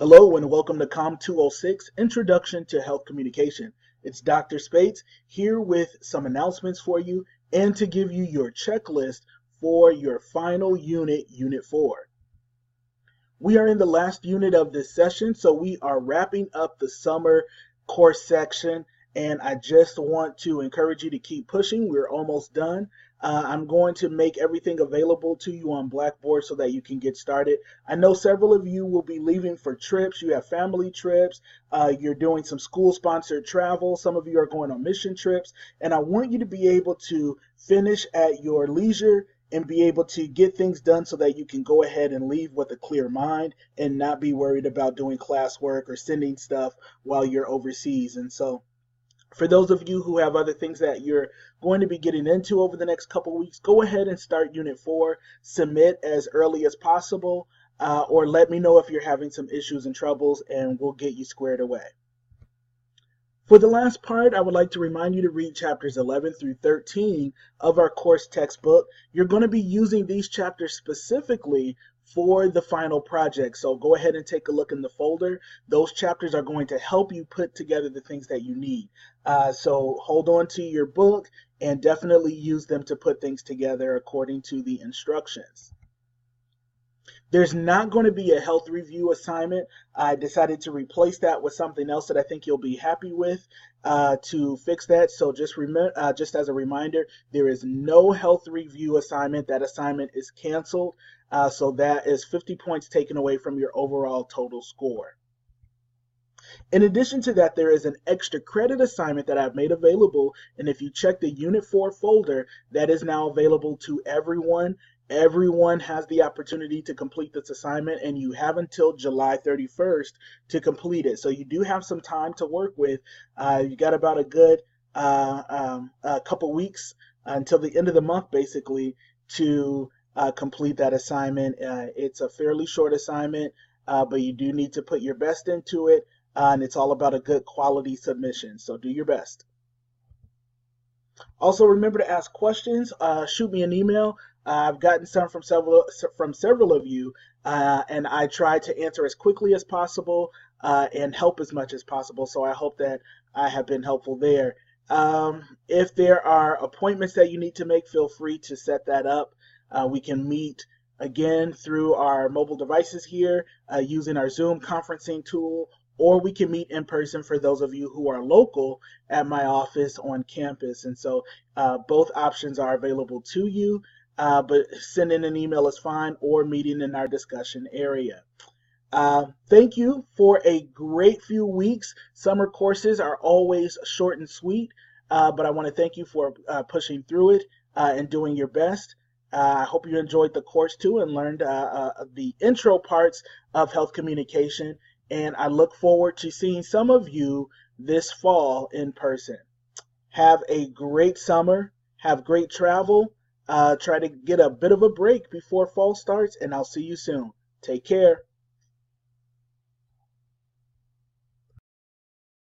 Hello and welcome to COM 206, Introduction to Health Communication. It's Dr. Spates here with some announcements for you and to give you your checklist for your final unit, Unit 4. We are in the last unit of this session, so we are wrapping up the summer course section, and I just want to encourage you to keep pushing. We're almost done. I'm going to make everything available to you on Blackboard so that you can get started. I know several of you will be leaving for trips. You have family trips. You're doing some school-sponsored travel. Some of you are going on mission trips, and I want you to be able to finish at your leisure and be able to get things done so that you can go ahead and leave with a clear mind and not be worried about doing classwork or sending stuff while you're overseas. And so for those of you who have other things that you're going to be getting into over the next couple weeks, go ahead and start Unit 4. Submit as early as possible, or let me know if you're having some issues and troubles, and we'll get you squared away. For the last part, I would like to remind you to read chapters 11 through 13 of our course textbook. You're going to be using these chapters specifically for the final project, so go ahead and take a look in the folder. Those chapters are going to help you put together the things that you need. So hold on to your book and definitely use them to put things together according to the instructions. There's not going to be a health review assignment. I decided to replace that with something else that I think you'll be happy with to fix that. So just as a reminder, there is no health review assignment. That assignment is canceled. So that is 50 points taken away from your overall total score. In addition to that, there is an extra credit assignment that I've made available. And if you check the Unit 4 folder, that is now available to everyone. Everyone has the opportunity to complete this assignment, and you have until July 31st to complete it. So you do have some time to work with. You got about a good couple weeks until the end of the month, basically, to complete that assignment. It's a fairly short assignment, but you do need to put your best into it, and it's all about a good quality submission. So do your best. Also, remember to ask questions. Shoot me an email. I've gotten some from several of you, and I try to answer as quickly as possible and help as much as possible. So I hope that I have been helpful there. If there are appointments that you need to make, feel free to set that up. We can meet again through our mobile devices here using our Zoom conferencing tool, or we can meet in person for those of you who are local at my office on campus. And so both options are available to you, but sending an email is fine, or meeting in our discussion area. Thank you for a great few weeks. Summer courses are always short and sweet, but I want to thank you for pushing through it and doing your best. I hope you enjoyed the course too and learned the intro parts of health communication. And I look forward to seeing some of you this fall in person. Have a great summer. Have great travel. Try to get a bit of a break before fall starts, and I'll see you soon. Take care.